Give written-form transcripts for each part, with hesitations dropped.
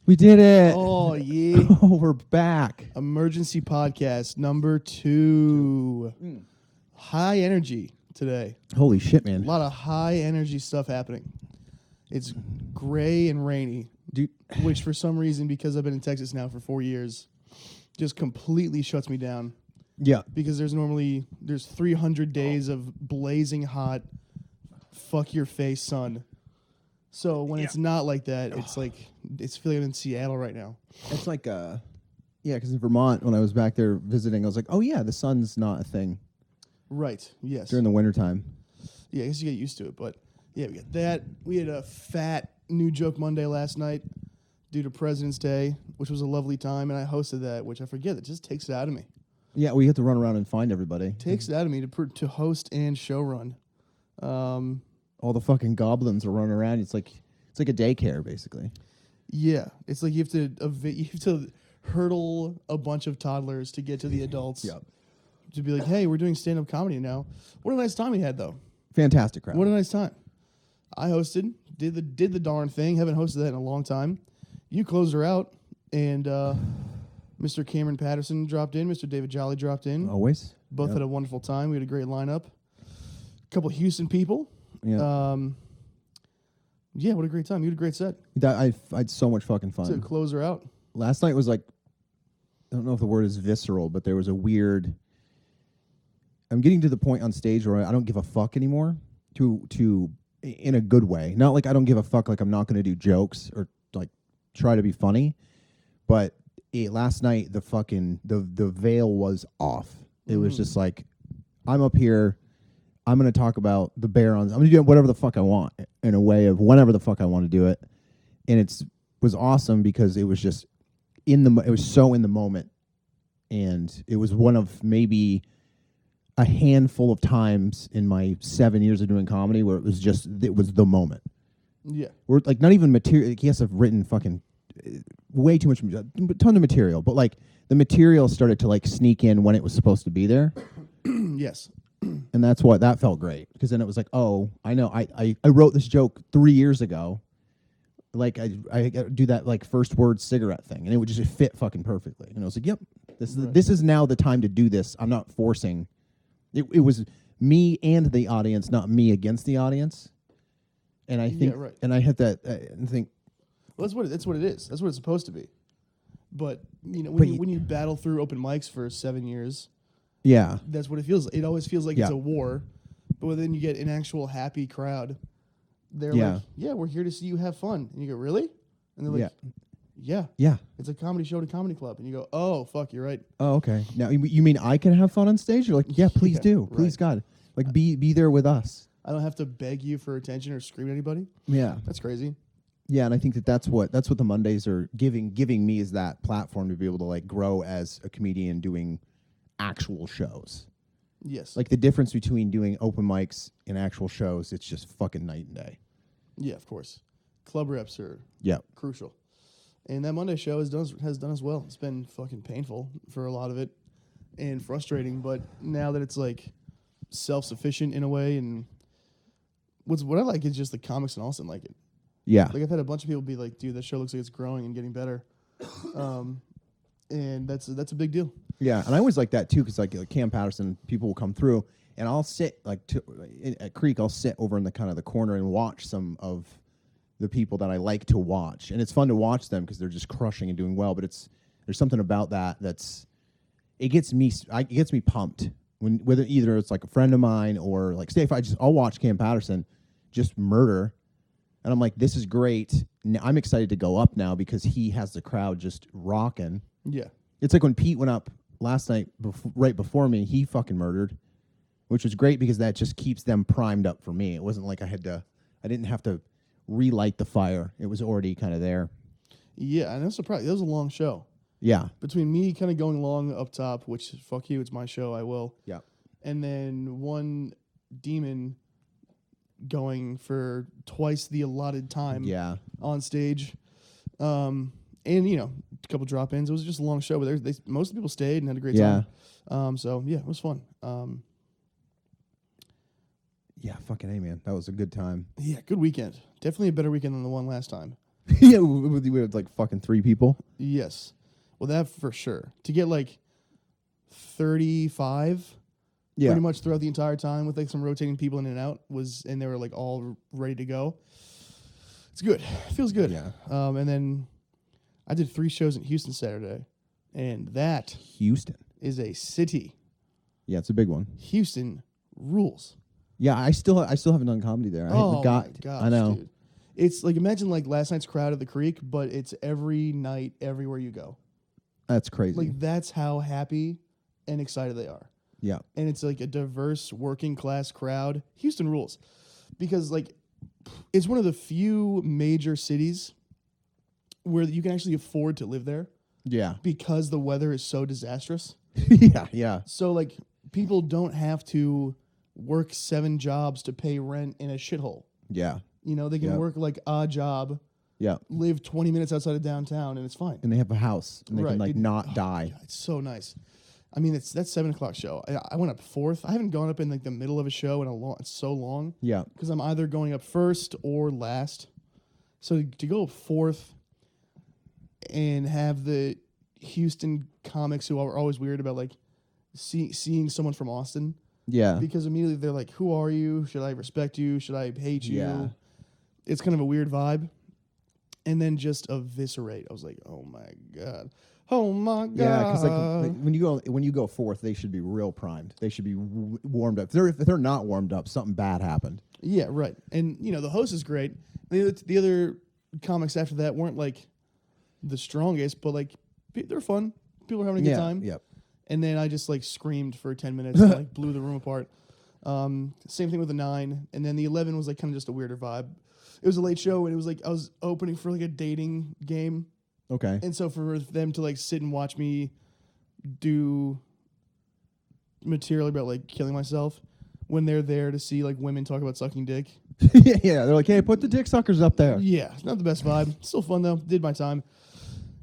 We did it. Oh, yeah. Oh, we're back. Emergency podcast number 2. High energy today. Holy shit, A man. lot of high energy stuff happening. It's gray and rainy, Dude, which for some reason, because I've been in Texas now for 4 years, just completely shuts me down. yeah. Because there's 300 days of blazing hot, fuck your face sun. So when it's not like that, it's like it's feeling in Seattle right now. It's like, yeah, because in Vermont, when I was back there visiting, I was like, oh, yeah, the sun's not a thing Right. Yes. during the wintertime. Yeah, I guess you get used to it, but yeah, we got that. We had a fat New Joke Monday last night due to President's Day, which was a lovely time, and I hosted that, which I forget. It just takes it out of me. Yeah, we have to run around and find everybody. Takes it out of me to host and show run. All the fucking goblins are running around. It's like a daycare, basically. Yeah, it's like you have to hurdle a bunch of toddlers to get to the adults. Yep. To be like, hey, we're doing stand-up comedy now. What a nice time we had, though. Fantastic crowd. What a nice time. I hosted, did the darn thing. Haven't hosted that in a long time. You closed her out, and Mr. Cameron Patterson dropped in. Mr. David Jolly dropped in. Always. Both had a wonderful time. We had a great lineup. A couple Houston people. Yeah. Yeah, what a great time. You had a great set. I had so much fucking fun. To close her out. Last night was like, I don't know if the word is visceral, but there was a weird. I'm getting to the point on stage where I don't give a fuck anymore. To in a good way, not like I don't give a fuck. Like I'm not going to do jokes or like try to be funny, but last night the veil was off. It was just like I'm up here. I'm going to talk about the bear on. I'm going to do whatever the fuck I want in a way of whenever the fuck I want to do it, and was awesome because it was just it was so in the moment, and it was one of maybe a handful of times in my 7 years of doing comedy where it was the moment. Yeah. We're like not even material. Yes, I've written fucking way too much, tons of material, but like the material started to like sneak in when it was supposed to be there. Yes. And that's what that felt great because then it was like, oh, I know, I wrote this joke 3 years ago. Like I do that like first word cigarette thing, and it would just fit fucking perfectly. And I was like, yep, this is now the time to do this. I'm not forcing. It was me and the audience, not me against the audience. And I think, and I had that and think. Well, that's what it is. That's what it's supposed to be. But when you battle through open mics for 7 years. Yeah. That's what it feels like. It always feels like it's a war. But then you get an actual happy crowd. They're like, yeah, we're here to see you have fun. And you go, really? And they're like, yeah. It's a comedy show at a comedy club. And you go, oh, fuck, you're right. Oh, okay. Now, you mean I can have fun on stage? You're like, yeah, please do. Please, God. Like, be there with us. I don't have to beg you for attention or scream at anybody. Yeah. That's crazy. Yeah, and I think that's what the Mondays are giving me is that platform to be able to, like, grow as a comedian doing actual shows. Yes. Like the difference between doing open mics and actual shows, it's just fucking night and day. Yeah, of course. Club reps are crucial. And that Monday show has done as well. It's been fucking painful for a lot of it and frustrating, but now that it's like self-sufficient in a way, and what I like is just the comics in Austin like it. Yeah. Like I've had a bunch of people be like, dude, that show looks like it's growing and getting better. And that's a big deal. Yeah, and I always like that too because like Cam Patterson, people will come through, and I'll sit at Creek. I'll sit over in the kind of the corner and watch some of the people that I like to watch, and it's fun to watch them because they're just crushing and doing well. But there's something about it gets me pumped whether either it's like a friend of mine or like say if I'll watch Cam Patterson just murder, and I'm like, this is great. I'm excited to go up now because he has the crowd just rocking. Yeah. It's like when Pete went up last night, right before me, he fucking murdered, which was great because that just keeps them primed up for me. It wasn't like I didn't have to relight the fire. It was already kind of there. Yeah, and I'm surprised. That was a long show. Yeah. Between me kind of going long up top, which, fuck you, it's my show, I will. Yeah. And then one demon going for twice the allotted time on stage. And, a couple drop-ins. It was just a long show, but most of the people stayed and had a great time. So, yeah, it was fun. Yeah, fucking A, man. That was a good time. Yeah, good weekend. Definitely a better weekend than the one last time. Yeah, we had like fucking 3 people. Yes. Well, that for sure. To get like 35 Yeah. pretty much throughout the entire time with like some rotating people in and out and they were like all ready to go. It's good. It feels good. Yeah. And then I did 3 shows in Houston Saturday, and that Houston is a city. Yeah, it's a big one. Houston rules. Yeah, I still haven't done comedy there. Oh my gosh, I know. dude. It's like, imagine like last night's crowd at the Creek, but it's every night, everywhere you go. That's crazy. Like, that's how happy and excited they are. Yeah. And it's like a diverse working class crowd. Houston rules. Because like it's one of the few major cities where you can actually afford to live there Yeah. because the weather is so disastrous. Yeah. So like people don't have to work 7 jobs to pay rent in a shithole. Yeah. You know, they can work like a job, live 20 minutes outside of downtown, and it's fine. And they have a house, and they can like not die. God, it's so nice. I mean, that's 7:00 show. I went up 4th. I haven't gone up in like the middle of a show in it's so long. Yeah. Because I'm either going up first or last. So to go up 4th and have the Houston comics who are always weird about like seeing someone from Austin. Yeah. Because immediately they're like, who are you? Should I respect you? Should I hate you? Yeah. It's kind of a weird vibe. And then just eviscerate. I was like, oh my God. Oh my God. Yeah, because like when you go 4th, they should be real primed. They should be warmed up. If they're not warmed up, something bad happened. Yeah, right. And you know, the host is great. The other comics after that weren't like the strongest, but like they're fun. People are having a good time. Yep. And then I just like screamed for 10 minutes and like blew the room apart. Same thing with the 9. And then the 11 was like kind of just a weirder vibe. It was a late show, and it was like I was opening for like a dating game. Okay. And so for them to like sit and watch me do material about like killing myself when they're there to see like women talk about sucking dick. Yeah, they're like, hey, put the dick suckers up there. Yeah, not the best vibe. Still fun though. Did my time.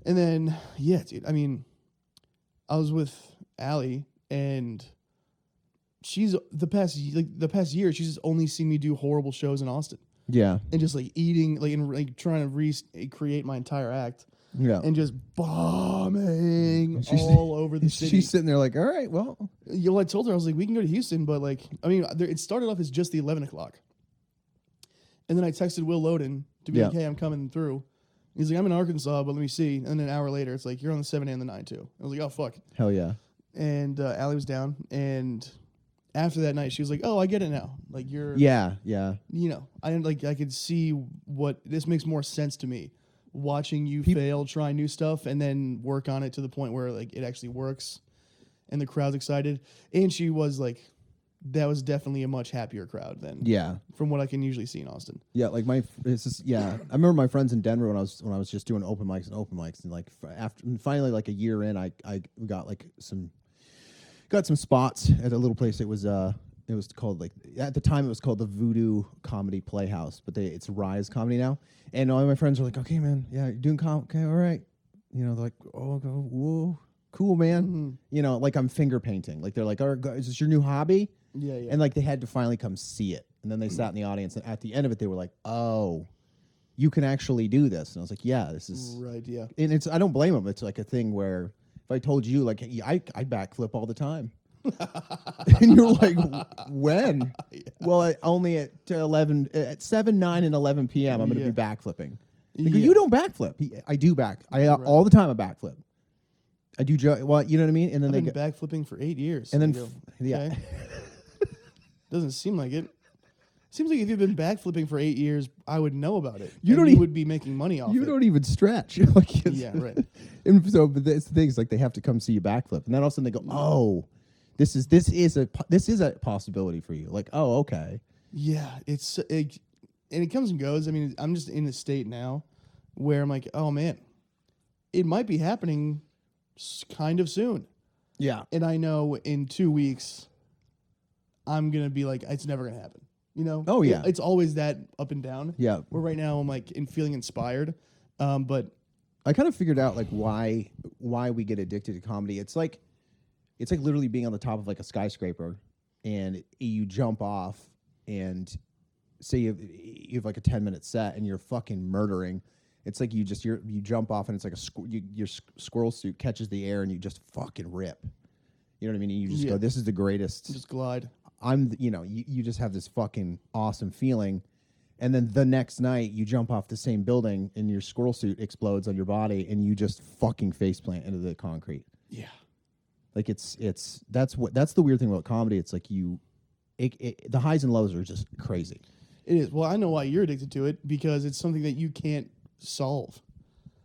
And then yeah, dude. I mean, I was with Allie, and she's the past year she's just only seen me do horrible shows in Austin. Yeah. And just like eating like and like trying to recreate my entire act. Yeah. And just bombing all over the city. She's sitting there like, all right, well. You know, I told her, I was like, we can go to Houston, but like, I mean, it started off as just the 11 o'clock. And then I texted Will Loden to be like, hey, I'm coming through. He's like, I'm in Arkansas, but let me see. And then an hour later, it's like, you're on the 7 and the 9 too. I was like, oh, fuck. Hell yeah. And Allie was down. And after that night, she was like, oh, I get it now. Like, you're. Yeah. You know, I could see what this makes more sense to me. Watching you fail, try new stuff, and then work on it to the point where like it actually works, and the crowd's excited. And she was like, that was definitely a much happier crowd than from what I can usually see in Austin. Yeah, like I remember my friends in Denver when I was just doing open mics, and like finally like a year in, I got like some spots at a little place. It was called like at the time it was called the Voodoo Comedy Playhouse, but it's Rise Comedy now. And all my friends are like, okay, man, yeah, you're doing okay, all right. You know, they're like, oh, whoa, cool, man. Mm-hmm. You know, like I'm finger painting. Like they're like, all right, is this your new hobby? Yeah. And like they had to finally come see it, and then they sat in the audience, and at the end of it, they were like, oh, you can actually do this. And I was like, yeah, this is right. Yeah. And I don't blame them. It's like a thing where if I told you, like, I backflip all the time. And you're like, when? Yeah. Well, only at 7, 9, and 11 p.m. I'm going to be backflipping. They go, you don't backflip. I do all the time. I backflip. I do. Well, you know what I mean. And then I've been backflipping for 8 years. And then yeah, doesn't seem like it. Seems like if you've been backflipping for 8 years, I would know about it. You would be making money off it. You don't even stretch. Like, yeah, right. And so, but the thing is, like, they have to come see you backflip, and then all of a sudden they go, oh. This is a possibility for you. Like, oh, okay. Yeah, and it comes and goes. I mean, I'm just in the state now where I'm like, oh man, it might be happening kind of soon. Yeah. And I know in 2 weeks, I'm gonna be like, it's never gonna happen. You know? Oh yeah. It's always that up and down. Yeah. Where right now I'm like feeling inspired, but I kind of figured out like why we get addicted to comedy. It's like literally being on the top of like a skyscraper, and you jump off, and say you have like a 10-minute set, and you're fucking murdering, It's like you jump off and it's like your squirrel suit catches the air and you just fucking rip. You know what I mean? You just go, this is the greatest. Just glide. You just have this fucking awesome feeling. And then the next night you jump off the same building and your squirrel suit explodes on your body and you just fucking faceplant into the concrete. Yeah. Like that's the weird thing about comedy. It's like the highs and lows are just crazy. It is. Well, I know why you're addicted to it, because it's something that you can't solve.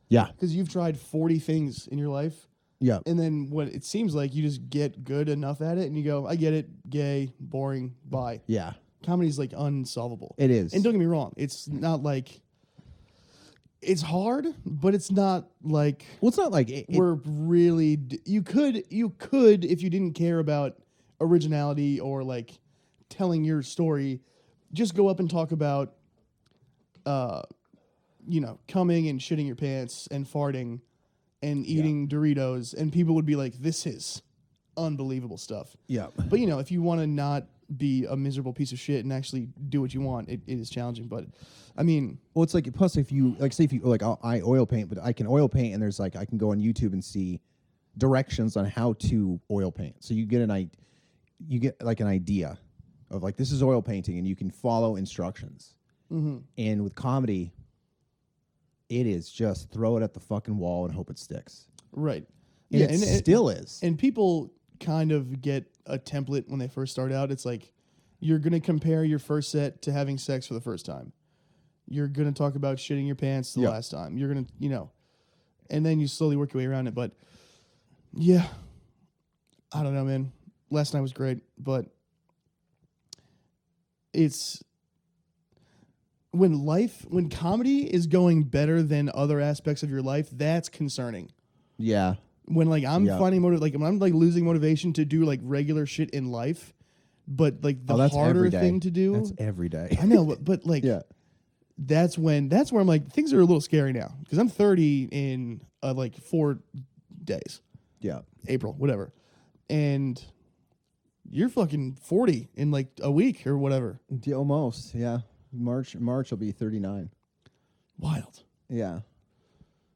Yeah. Because you've tried 40 things in your life. Yeah. And then what it seems like you just get good enough at it and you go, I get it, gay, boring, bye. Yeah. Comedy's like unsolvable. It is. And don't get me wrong, it's not like it's hard, but it's not like it's not like we're really you could if you didn't care about originality or like telling your story, just go up and talk about coming and shitting your pants and farting and eating Doritos, and people would be like, this is unbelievable stuff. Yeah. But if you want to not be a miserable piece of shit and actually do what you want, it is challenging. But I mean, well, it's like, plus if you like, say if you like, I oil paint, but I can oil paint, and there's like, I can go on YouTube and see directions on how to oil paint. So you get an idea of like, this is oil painting, and you can follow instructions. Mm-hmm. And with comedy, it is just throw it at the fucking wall and hope it sticks. Right. And it still is. And people kind of get a template when they first start out. It's like, you're going to compare your first set to having sex for the first time. You're going to talk about shitting your pants the last time. You're going to, and then you slowly work your way around it. But yeah, I don't know, man. Last night was great, but it's when comedy is going better than other aspects of your life, that's concerning. Yeah. When like I'm finding when I'm like losing motivation to do like regular shit in life, but like the harder thing to do. That's every day. I know, but like that's where I'm like, things are a little scary now, because I'm 30 in like 4 days. Yeah. April, whatever. And you're fucking 40 in like a week or whatever. Almost, yeah. March will be 39. Wild. Yeah.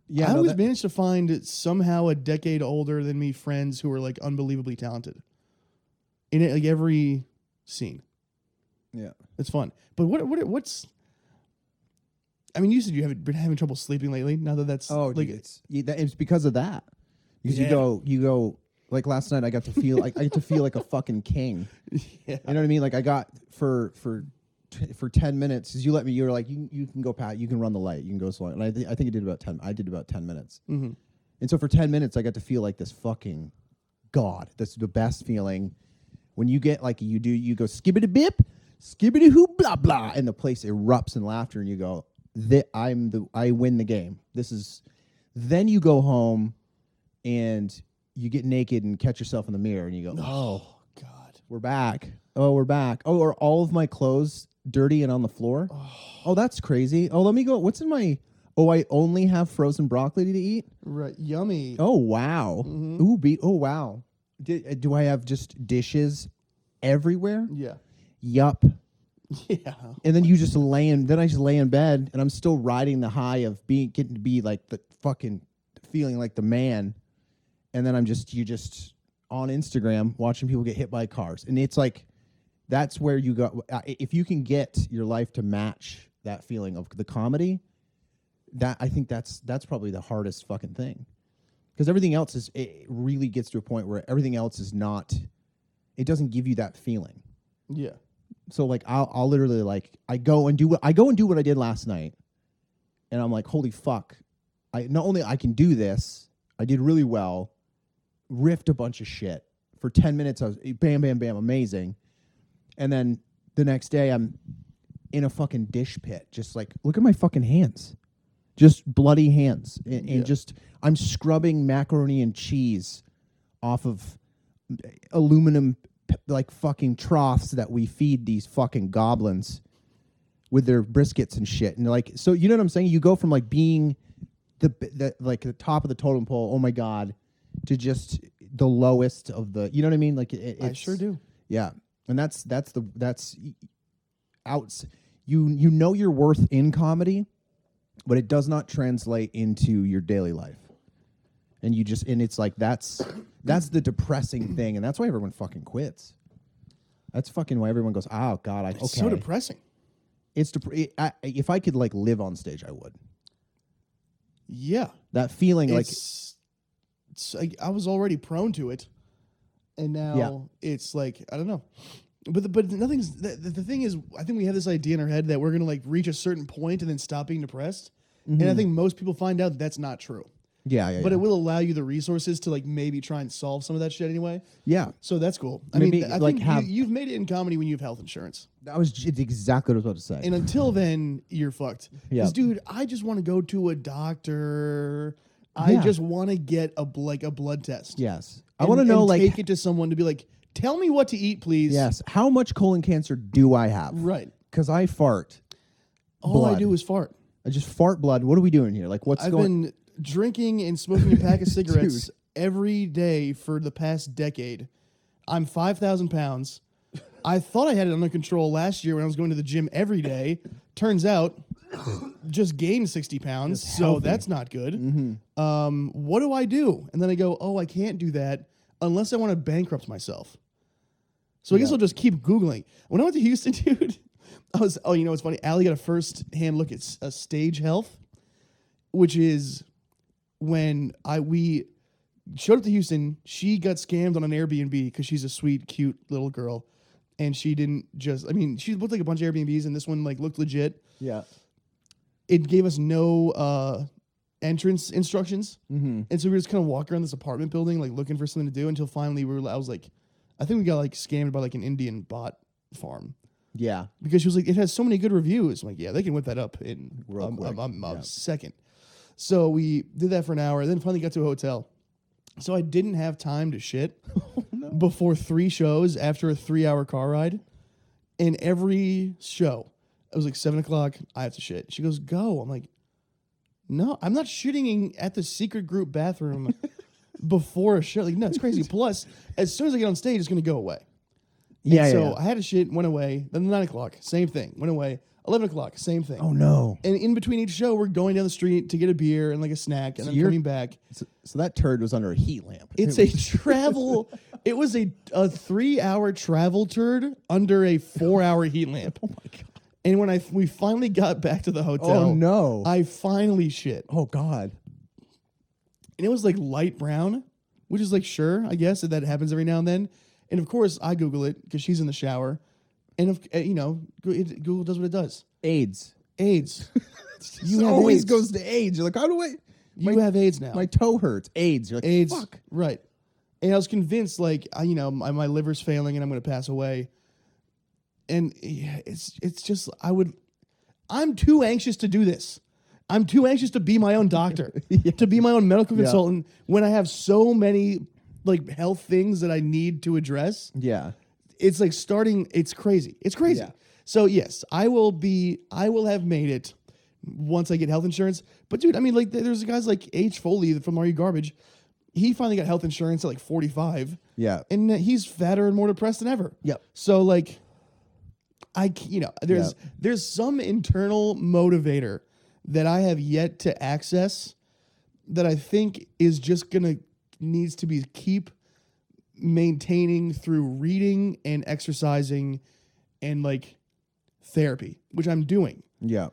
Yeah, I always managed to find somehow a decade older than me friends who are like unbelievably talented in it, like every scene. Yeah, it's fun. But what's? I mean, you said you haven't been having trouble sleeping lately. Now that's like it's because of that. Because you go like last night. I got to feel like like a fucking king. Yeah, you know what I mean. Like I got for 10 minutes, because you were like, you can go, Pat, you can run the light, you can go slow. And I think I did about 10 minutes. Mm-hmm. And so for 10 minutes, I got to feel like this fucking God. That's the best feeling. When you get like, you go skibbity bip, skibbity hoo blah blah, and the place erupts in laughter, and you go, I win the game. Then you go home and you get naked and catch yourself in the mirror, and you go, oh God, we're back. Oh, we're back. Oh, are all of my clothes dirty and on the floor? Oh, that's crazy. Oh, let me go. What's in my... Oh, I only have frozen broccoli to eat? Right. Yummy. Oh, wow. Mm-hmm. Ooh, oh, wow. Do I have just dishes everywhere? Yeah. Yup. Yeah. And then I just lay in bed, and I'm still riding the high of getting to be like the fucking feeling like the man. And then you're just on Instagram watching people get hit by cars. And it's like, that's where you go. If you can get your life to match that feeling of the comedy, I think that's probably the hardest fucking thing. Because everything else it really gets to a point where everything else is not, it doesn't give you that feeling. Yeah. So like I'll literally like I go and do what I did last night, and I'm like, holy fuck! Not only I can do this, I did really well, riffed a bunch of shit for 10 minutes. I was bam, bam, bam, amazing. And then the next day, I'm in a fucking dish pit, just like, look at my fucking hands. Just bloody hands. And just, I'm scrubbing macaroni and cheese off of aluminum, like, fucking troughs that we feed these fucking goblins with their briskets and shit. And, like, so, you know what I'm saying? You go from, like, being the top of the totem pole, oh, my God, to just the lowest of the, you know what I mean? Like, I sure do. Yeah. And that's out. You know your worth in comedy, but it does not translate into your daily life. And it's like that's the depressing thing, and that's why everyone fucking quits. That's fucking why everyone goes, oh God, It's so depressing. If I could like live on stage, I would. Yeah, that feeling I was already prone to it, and now it's like I don't know. But nothing's the thing is I think we have this idea in our head that we're gonna like reach a certain point and then stop being depressed, and I think most people find out that's not true. But it will allow you the resources to like maybe try and solve some of that shit anyway. Yeah. So that's cool. I think you've made it in comedy when you have health insurance. It's exactly what I was about to say. And until then, you're fucked. Yeah. Because, dude, I just want to go to a doctor. I just want to get a blood test. Yes. I want to know, like, take it to someone to be like, tell me what to eat, please. Yes. How much colon cancer do I have? Right. Because I fart. All I do is fart. I just fart blood. What are we doing here? Like, I've been drinking and smoking a pack of cigarettes every day for the past decade. I'm 5,000 pounds. I thought I had it under control last year when I was going to the gym every day. Turns out, just gained 60 pounds, so that's not good. Mm-hmm. What do I do? And then I go, I can't do that unless I want to bankrupt myself. So I guess I'll just keep Googling. When I went to Houston, dude, it's funny. Allie got a first-hand look at stage health, which is when we showed up to Houston. She got scammed on an Airbnb because she's a sweet, cute little girl. And she didn't she looked like a bunch of Airbnbs, and this one like looked legit. Yeah. It gave us no entrance instructions. Mm-hmm. And so we were just kind of walking around this apartment building, like looking for something to do until finally I was like, I think we got like scammed by like an Indian bot farm. Yeah. Because she was like, it has so many good reviews. I'm like, yeah, they can whip that up in a second. So we did that for an hour, then finally got to a hotel. So I didn't have time to shit before 3 shows after a 3-hour car ride. And every show, it was like 7 o'clock, I have to shit. She goes, go. I'm like, no, I'm not shitting at the secret group bathroom before a show. Like, no, it's crazy. Plus, as soon as I get on stage, it's going to go away. So I had to shit, went away. Then 9 o'clock, same thing, went away. 11 o'clock, same thing. Oh, no. And in between each show, we're going down the street to get a beer and like a snack, and then coming back. So that turd was under a heat lamp. It's a travel. It was a 3-hour travel turd under a 4-hour heat lamp. Oh, my God. And when we finally got back to the hotel, oh, no. I finally shit. Oh, God. And it was like light brown, which is like, sure, I guess that happens every now and then. And of course, I Google it because she's in the shower. And, Google does what it does. AIDS. You always AIDS. goes to AIDS. You're like, how do I? You have AIDS now. My toe hurts. AIDS. You're like, AIDS. Fuck. Right. And I was convinced, like, my liver's failing and I'm going to pass away. And it's just, I'm too anxious to do this. I'm too anxious to be my own doctor, to be my own medical consultant when I have so many, like, health things that I need to address. Yeah. It's like it's crazy. It's crazy. Yeah. So yes, I will have made it once I get health insurance. But dude, I mean, like there's guys like H. Foley from Are You Garbage. He finally got health insurance at like 45. Yeah. And he's fatter and more depressed than ever. Yep. So like, there's some internal motivator that I have yet to access that I think is just needs to be keep maintaining through reading and exercising and like therapy, which I'm doing. Yeah.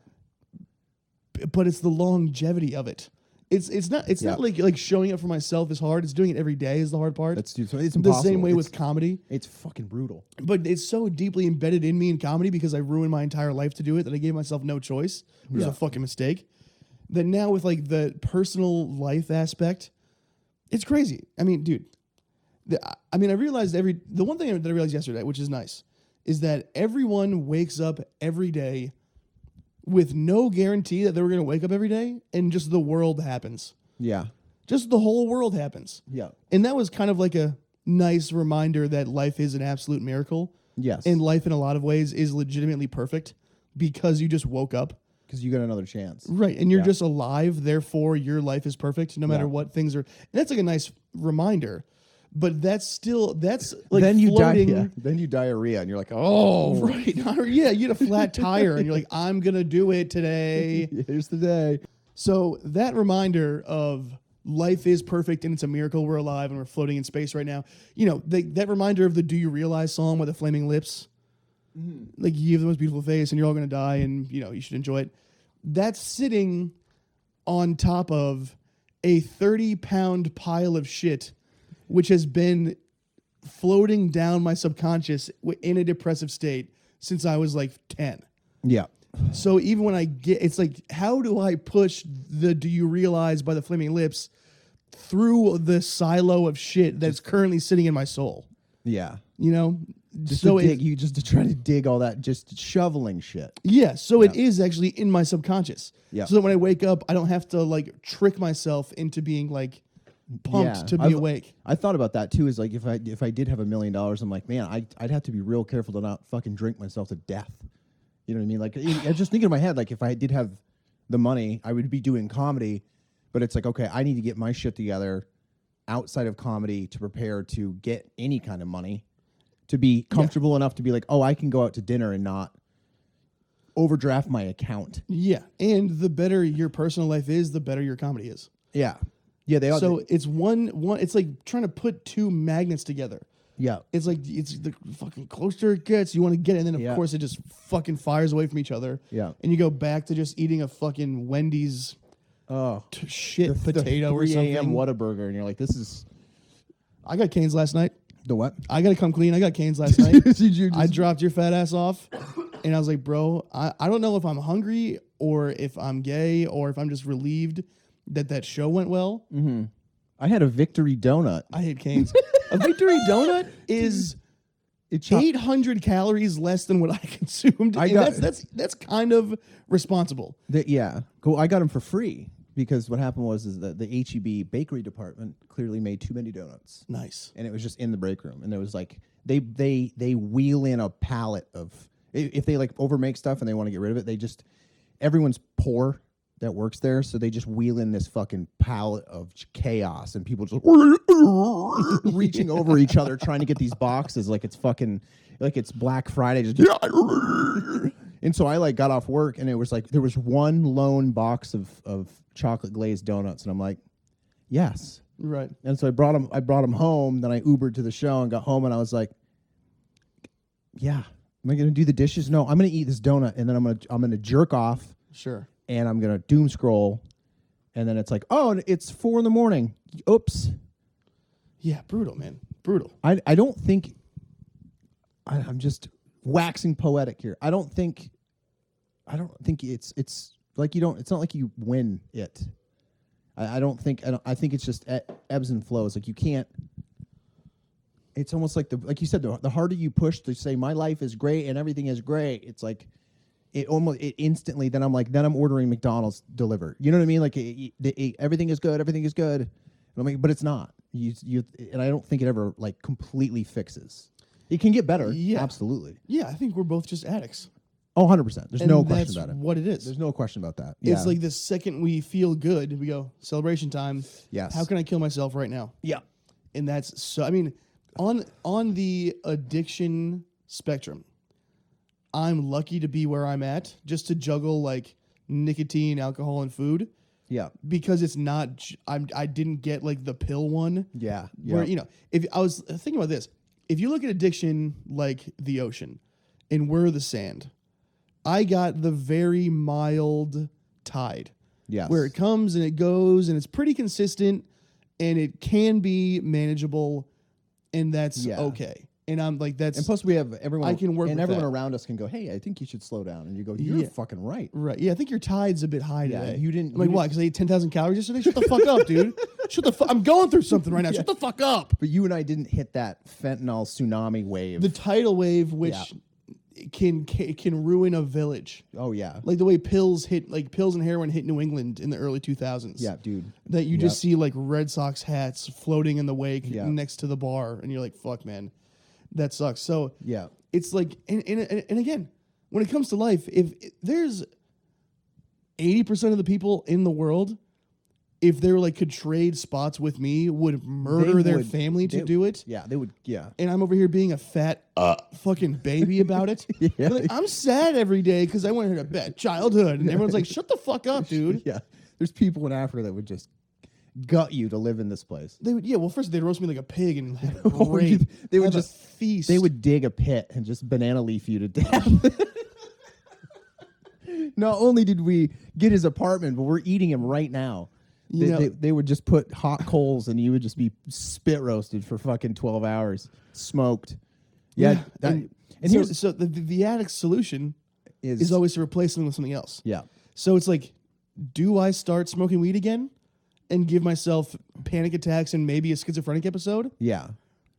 But it's the longevity of it. It's not like showing up for myself is hard. It's doing it every day is the hard part. It's impossible. The same way with comedy. It's fucking brutal. But it's so deeply embedded in me in comedy because I ruined my entire life to do it that I gave myself no choice. It was a fucking mistake. That now with like the personal life aspect, it's crazy. I mean, dude, I realized the one thing that I realized yesterday, which is nice, is that everyone wakes up every day with no guarantee that they were going to wake up every day, and just the world happens. Yeah. Just the whole world happens. Yeah. And that was kind of like a nice reminder that life is an absolute miracle. Yes. And life in a lot of ways is legitimately perfect because you just woke up. Because you got another chance. Right. And you're just alive, therefore your life is perfect no matter what things are. And that's like a nice reminder. But that's like then you floating. Then you diarrhea, and you're like, oh, right. Yeah, you get a flat tire, and you're like, I'm gonna do it today. Here's the day. So that reminder of life is perfect and it's a miracle we're alive and we're floating in space right now. You know, that reminder of the "Do You Realize" song with the flaming lips. Mm-hmm. Like, you have the most beautiful face, and you're all gonna die, and you should enjoy it. That's sitting on top of a 30-pound pile of shit, which has been floating down my subconscious in a depressive state since I was like 10. Yeah. So even when it's like, how do I push the "Do You Realize" by the Flaming Lips through the silo of shit that's currently sitting in my soul? Yeah. Just to try to dig all that, just shoveling shit. Yeah. So it is actually in my subconscious. Yeah. So that when I wake up, I don't have to like trick myself into being like pumped to be awake. I thought about that too. Is like if I did have $1 million, I'm like, man, I'd have to be real careful to not fucking drink myself to death. You know what I mean? Like, I was just thinking in my head, like, if I did have the money, I would be doing comedy. But it's like, okay, I need to get my shit together outside of comedy to prepare to get any kind of money, to be comfortable enough to be like, oh, I can go out to dinner and not overdraft my account. Yeah. And the better your personal life is, the better your comedy is. Yeah. Yeah, they are. So it's it's like trying to put two magnets together. Yeah. It's like, it's the fucking closer it gets, you want to get it, and then of course it just fucking fires away from each other. Yeah. And you go back to just eating a fucking Wendy's potato or 3 something. a.m. Whataburger, and you're like, this is... I got Cane's last night. The what? I got to come clean. I got Cane's last night. I dropped your fat ass off, and I was like, bro, I don't know if I'm hungry or if I'm gay or if I'm just relieved that show went well. Mm-hmm. I had a Victory Donut. I hate Cane's. A Victory Donut is 800 calories less than what I consumed. That's kind of responsible. Cool. I got them for free because what happened was that the HEB bakery department clearly made too many donuts. Nice. And it was just in the break room, and there was like they wheel in a pallet of, if they like overmake stuff and they want to get rid of it, everyone's poor that works there, so they just wheel in this fucking pallet of chaos, and people just reaching over each other trying to get these boxes like it's fucking, like it's Black Friday. And so I like got off work, and it was like there was one lone box of chocolate glazed donuts, and I'm like, yes, right. And so I brought them home. Then I Ubered to the show and got home, and I was like, yeah, am I gonna do the dishes? No, I'm gonna eat this donut, and then I'm gonna jerk off. Sure. And I'm going to doom scroll. And then it's like, oh, it's 4 a.m. Oops. Yeah, brutal, man. Brutal. I don't think, I'm just waxing poetic here. I don't think it's like it's not like you win it. I think it's just ebbs and flows. Like you can't, it's almost like like you said, the harder you push to say my life is great and everything is great, it's like, it instantly, then I'm ordering McDonald's delivered. You know what I mean? Like everything is good. And I'm like, but it's not. And I don't think it ever like completely fixes. It can get better. Yeah, absolutely. Yeah, I think we're both just addicts. Oh, 100%. There's no question about it. What it is. There's no question about that. It's like the second we feel good, we go, celebration time. Yes. How can I kill myself right now? Yeah. And that's so. I mean, on the addiction spectrum, I'm lucky to be where I'm at, just to juggle like nicotine, alcohol, and food. Yeah. Because it's not, I didn't get like the pill one. Yeah. Where, if I was thinking about this, if you look at addiction like the ocean and we're the sand, I got the very mild tide. Yes. Where it comes and it goes and it's pretty consistent and it can be manageable and that's okay. And I'm like, that's... And plus we have everyone... I can work and with everyone that. Around us can go, hey, I think you should slow down. And you go, you're fucking right. Right. Yeah, I think your tide's a bit high today. You didn't... I'm like, why? Because I ate 10,000 calories yesterday? Shut the fuck up, dude. Shut the fuck... I'm going through something right now. Shut the fuck up. But you and I didn't hit that fentanyl tsunami wave. The tidal wave, which can ruin a village. Oh, yeah. Like the way pills and heroin hit New England in the early 2000s. Yeah, dude. That you just see like Red Sox hats floating in the wake next to the bar. And you're like, fuck, man. That sucks. So it's like, and again, when it comes to life, if there's 80% of the people in the world if they were like could trade spots with me, would murder their family to do it. Yeah, they would. Yeah, and I'm over here being a fat fucking baby about it. Yeah. Like, I'm sad every day because I went to a bad childhood, and everyone's like, "Shut the fuck up, dude." Yeah, there's people in Africa that would just gut you to live in this place. They would, yeah. Well, first they'd roast me like a pig and have a great. They would have just a feast. They would dig a pit and just banana leaf you to death. Not only did we get his apartment, but we're eating him right now. They would just put hot coals and you would just be spit roasted for fucking 12 hours, smoked. Yeah. and so the addict's solution is always to replace something with something else. Yeah. So it's like, do I start smoking weed again and give myself panic attacks and maybe a schizophrenic episode? Yeah.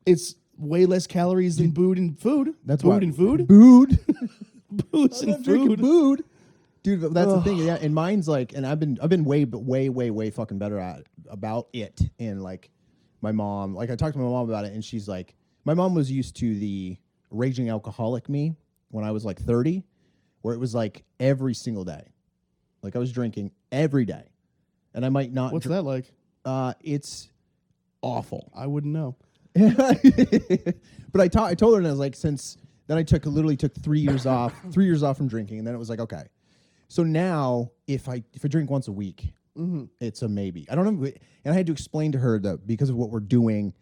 It's way less calories than booze and food. That's booze and food. Booze Booze and food. Booed. Dude, that's the thing. Yeah, and mine's like, and I've been way fucking better about it. And like, my mom, like I talked to my mom about it, and she's like, my mom was used to the raging alcoholic me when I was like 30, where it was like every single day, like I was drinking every day, and I might not. What's that like? It's awful. I wouldn't know. But I told her, and I was like, since then I literally took 3 years off, 3 years off from drinking, and then it was like, okay. So now, if I drink once a week, it's a maybe. I don't know, and I had to explain to her that because of what we're doing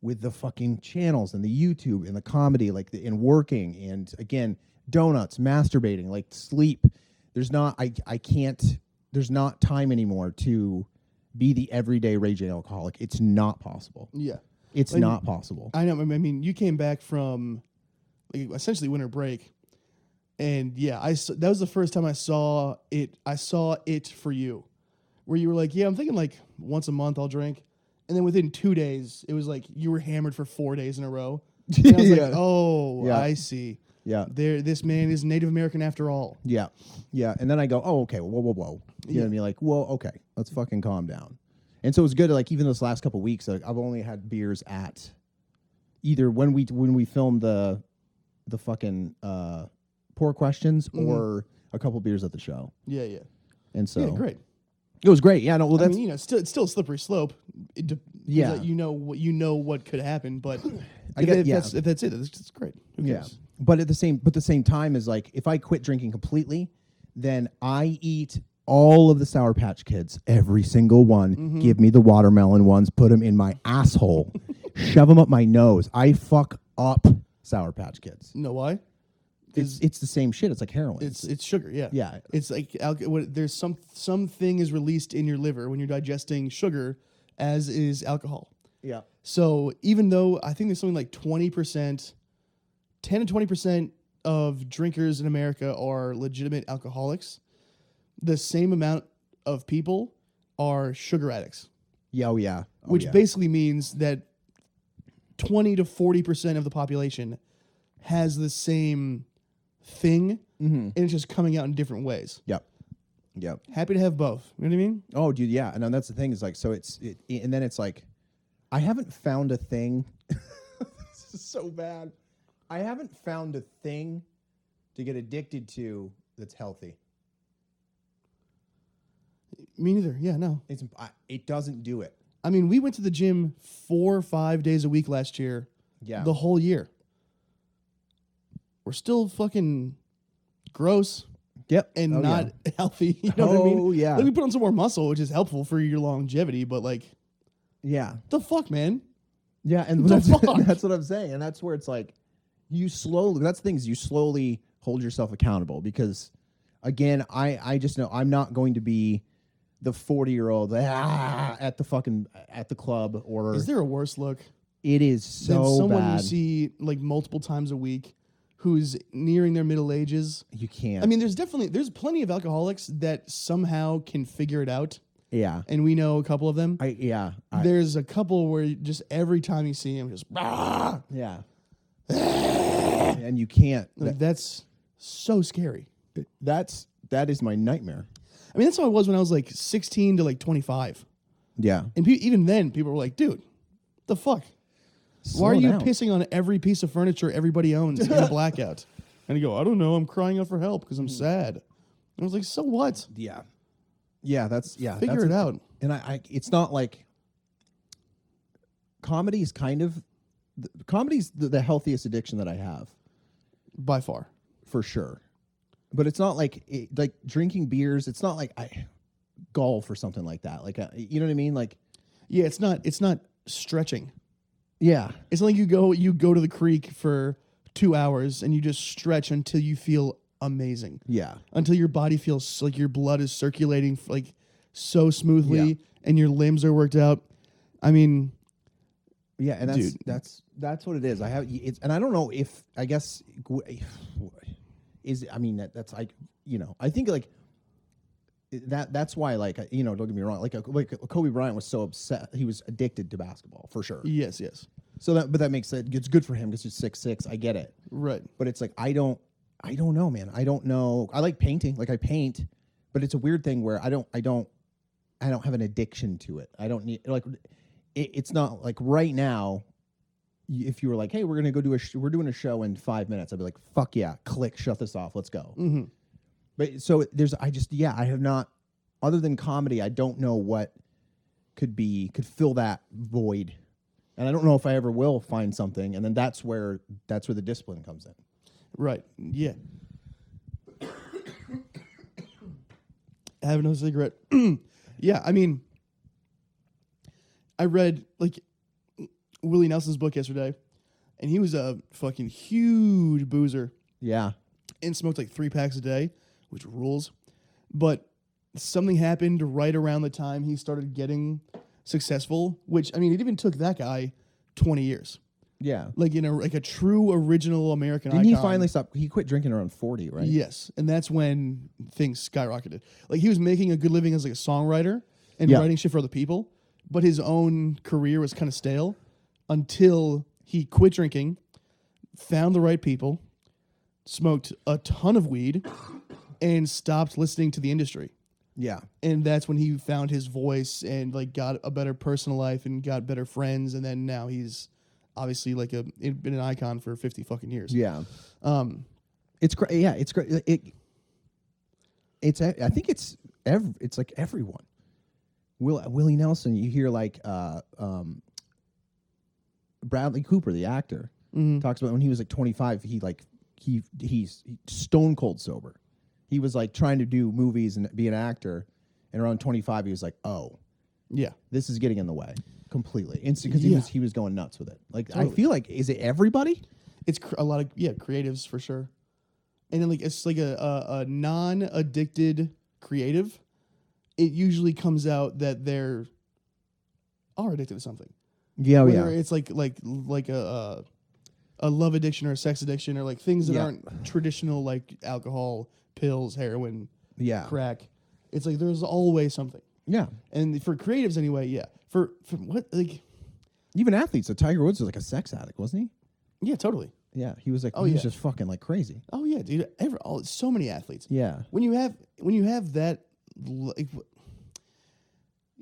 with the fucking channels and the YouTube and the comedy, like and working, and again, donuts, masturbating, like sleep. There's not time anymore to be the everyday raging alcoholic. It's not possible. Yeah, it's not possible. I know. I mean, you came back from like, essentially winter break. And yeah, that was the first time I saw it. I saw it for you, where you were like, "Yeah, I'm thinking like once a month I'll drink," and then within 2 days it was like you were hammered for 4 days in a row. And I was like, "Oh, yeah. I see. Yeah, this man is Native American after all." Yeah, yeah. And then I go, "Oh, okay, whoa. You know what I mean? Like, well, okay, let's fucking calm down." And so it was good. Like even this last couple of weeks, like, I've only had beers at either when we filmed the fucking. Poor questions or a couple beers at the show. Yeah. And so great. It was great. Yeah, no, well that's it's still a slippery slope. Yeah. You know what could happen, but if that's it, it's great. Who cares? But at the same time is like if I quit drinking completely, then I eat all of the Sour Patch Kids, every single one. Mm-hmm. Give me the watermelon ones, put them in my asshole, shove them up my nose. I fuck up Sour Patch Kids. You know why? It's the same shit. It's like heroin. It's sugar. Yeah. Yeah. It's like there's something is released in your liver when you're digesting sugar, as is alcohol. Yeah. So even though I think there's something like 20%, 10 to 20% of drinkers in America are legitimate alcoholics, the same amount of people are sugar addicts. Yeah. Oh yeah. Which basically means that 20 to 40% of the population has the same thing, and it's just coming out in different ways. Yep. Happy to have both. You know what I mean? Oh, dude, yeah. And that's the thing is like, so and then it's like, I haven't found a thing. This is so bad. I haven't found a thing to get addicted to that's healthy. Me neither. Yeah, no. It doesn't do it. I mean, we went to the gym 4 or 5 days a week last year. Yeah. The whole year. We're still fucking gross. Yep. And not healthy. You know what I mean? Oh, yeah. Like we put on some more muscle, which is helpful for your longevity, but like, yeah. The fuck, man? Yeah, and that's what I'm saying. And that's where it's like, that's the thing is you slowly hold yourself accountable because, again, I just know I'm not going to be the 40-year-old at the club or. Is there a worse look? It is so than someone bad. You see like multiple times a week who's nearing their middle ages. You can't. I mean, there's plenty of alcoholics that somehow can figure it out. Yeah. And we know a couple of them. There's a couple where just every time you see him, just yeah. And you can't. That's so scary. That is my nightmare. I mean, that's how I was when I was like 16 to like 25. Yeah. And even then, people were like, dude, the fuck? Why are you pissing on every piece of furniture everybody owns in a blackout? And you go, I don't know. I'm crying out for help because I'm sad. And I was like, so what? Yeah. Figure it out. And I it's not like comedy is kind of comedy's the healthiest addiction that I have By far. for sure. But it's not like like drinking beers. It's not like golf or something like that. Like you know what I mean? Like Yeah, it's not stretching. yeah, It's like you go to the creek for 2 hours and you just stretch until you feel amazing. yeah, Until your body feels like your blood is circulating like so smoothly Yeah. and your limbs are worked out. I mean, yeah, and Dude. that's what it is. I have it's, and I don't know if I guess is I mean that's like I think like that's why like don't get me wrong, like Kobe Bryant was so upset, he was addicted to basketball for sure. yes. So that makes it, it's good for him because he's 6'6". I get it, Right. but it's like I don't know, man. I don't know. I like painting, like I paint, but it's a weird thing where I don't have an addiction to it. I don't need like it's not like right now. If you were like, hey, we're gonna go we're doing a show in 5 minutes, I'd be like, fuck yeah, click, shut this off, let's go. Mm-hmm. But so I have not, other than comedy, I don't know what could fill that void, and I don't know if I ever will find something, and then that's where the discipline comes in. Right. Yeah. Have another cigarette. Yeah, I mean, I read like Willie Nelson's book yesterday, and he was a fucking huge boozer Yeah. and smoked like 3 packs a day, which rules. But something happened right around the time he started getting successful, which, I mean, it even took that guy 20 years. Yeah. Like a true original American Didn't icon. he finally stop? He quit drinking around 40, right? Yes, and that's when things skyrocketed. Like he was making a good living as like a songwriter and Yeah. writing shit for other people, but his own career was kind of stale until he quit drinking, found the right people, smoked a ton of weed, and stopped listening to the industry. Yeah. And that's when he found his voice and like got a better personal life and got better friends, and then now he's obviously like been an icon for 50 fucking years. Yeah. It's great. Yeah, it's great. I think it's like everyone. Willie Nelson, you hear like Bradley Cooper, the actor, talks about when he was like 25, he's stone cold sober. He was like trying to do movies and be an actor, and around 25 he was like, oh, Yeah. this is getting in the way completely. Instant, because Yeah. he was going nuts with it. Like Totally. I feel like, is it everybody? It's a lot of creatives for sure, and then like it's like a non-addicted creative. It usually comes out that they're are addicted to something. Yeah, Whether it's like a love addiction or a sex addiction or like things that Yeah. aren't traditional, like alcohol, pills, heroin, yeah, crack. It's like there's always something. yeah. And for creatives anyway, yeah. For what like Even athletes. So Tiger Woods was like a sex addict, wasn't he? yeah, totally. Yeah, he was like, Oh, he was yeah. just fucking like crazy. Oh yeah, dude. So many athletes. Yeah, When you have that, like,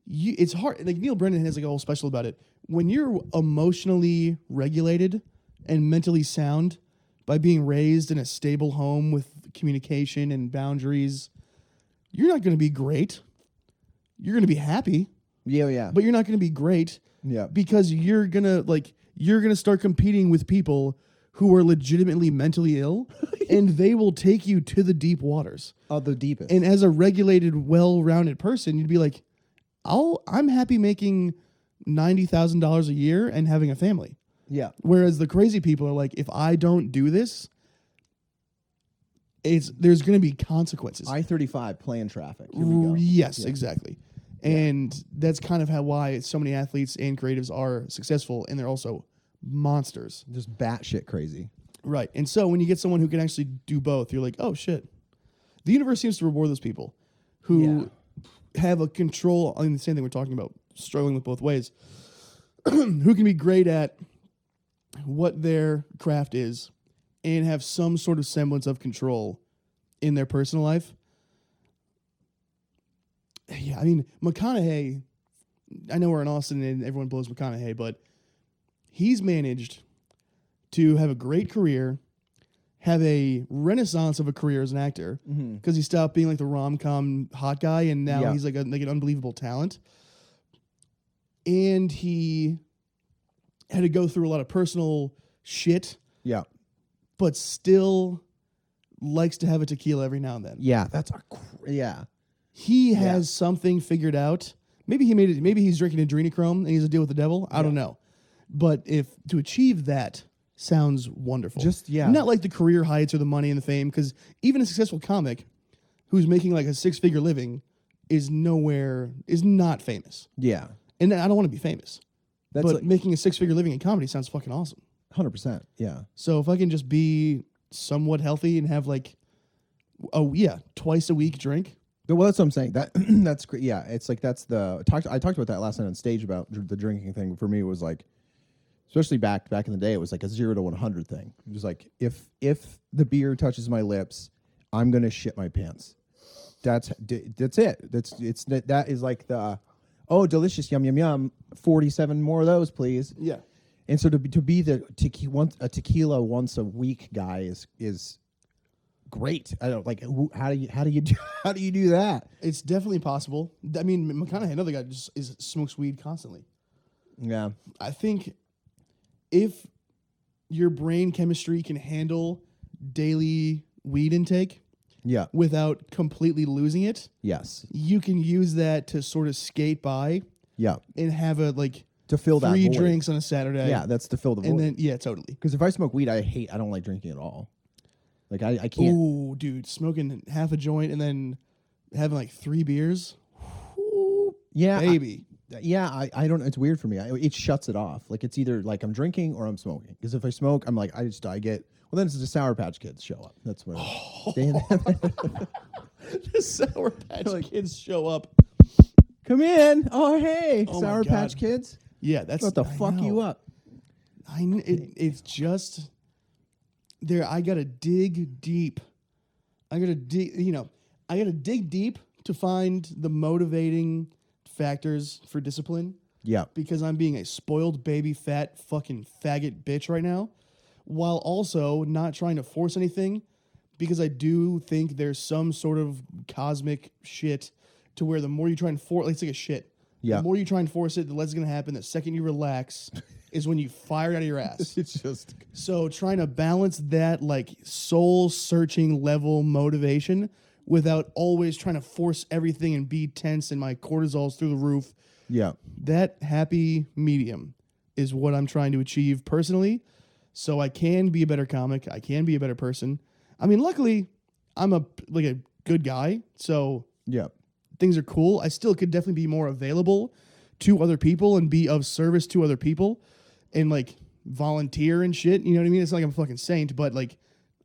it's hard. Like Neil Brennan has like a whole special about it. When you're emotionally regulated and mentally sound by being raised in a stable home with communication and boundaries, you're not going to be great. You're going to be happy, yeah, but you're not going to be great yeah, because you're going to start competing with people who are legitimately mentally ill and they will take you to the deep waters. oh, the deepest. And as a regulated, well-rounded person, you'd be like, I'm happy making $90,000 a year and having a family. yeah, Whereas the crazy people are like, if I don't do this, there's going to be consequences. I-35 playing traffic. Here we go. Yes, Yeah. exactly. And that's kind of why so many athletes and creatives are successful, and they're also monsters. Just batshit crazy. Right. And so when you get someone who can actually do both, you're like, oh, shit. The universe seems to reward those people who have a control. I mean, the same thing we're talking about, struggling with both ways, who can be great at what their craft is and have some sort of semblance of control in their personal life. Yeah, I mean, McConaughey, I know we're in Austin and everyone blows McConaughey, but he's managed to have a great career have a renaissance of a career as an actor because he stopped being like the rom-com hot guy and now he's like an unbelievable talent. And he had to go through a lot of personal shit. Yeah. But still likes to have a tequila every now and then. Yeah, that's He has something figured out. Maybe he made it. Maybe he's drinking adrenochrome and he has a deal with the devil. I don't know. But if to achieve that sounds wonderful. Not like the career heights or the money and the fame, because even a successful comic who's making like a 6-figure living is not famous. Yeah. And I don't want to be famous. But like, making a 6-figure living in comedy sounds fucking awesome. 100%. Yeah. So if I can just be somewhat healthy and have like, twice a week drink. Well, that's what I'm saying. That's great. Yeah, it's like I talked about that last night on stage about the drinking thing. For me, it was like, especially back in the day, it was like a 0 to 100 thing. It was like if the beer touches my lips, I'm gonna shit my pants. That's it. That is like the delicious, yum yum yum. 47 more of those, please. Yeah. And so to be a tequila once a week guy is great. I don't like how do you do that? It's definitely possible. I mean, McConaughey, another guy, just smokes weed constantly. Yeah. I think if your brain chemistry can handle daily weed intake, without completely losing it, yes, you can use that to sort of skate by, and have to fill that 3 void. drinks on a Saturday. Yeah, that's to fill the void. And then totally. Because if I smoke weed, I don't like drinking at all. Like I can't. Ooh, dude, smoking half a joint and then having like 3 beers. Ooh, yeah, baby. I don't. It's weird for me. It shuts it off. Like it's either like I'm drinking or I'm smoking. Because if I smoke, I'm like I get. Well, then it's the Sour Patch Kids show up. That's where the Sour Patch Kids show up. Come in. Oh hey, Sour Patch Kids. Yeah, that's what the fuck you up. It's just there. I gotta dig deep. I gotta dig deep to find the motivating factors for discipline. Yeah, because I'm being a spoiled baby, fat fucking faggot bitch right now, while also not trying to force anything, because I do think there's some sort of cosmic shit to where the more you try and force, it's like a shit. Yeah. The more you try and force it, the less is going to happen. The second you relax is when you fire it out of your ass. It's just so trying to balance that like soul searching level motivation without always trying to force everything and be tense and my cortisol's through the roof. Yeah. That happy medium is what I'm trying to achieve personally. So I can be a better comic. I can be a better person. I mean, luckily, I'm a good guy. So things are cool. I still could definitely be more available to other people and be of service to other people and like volunteer and shit. You know what I mean? It's not like I'm a fucking saint, but like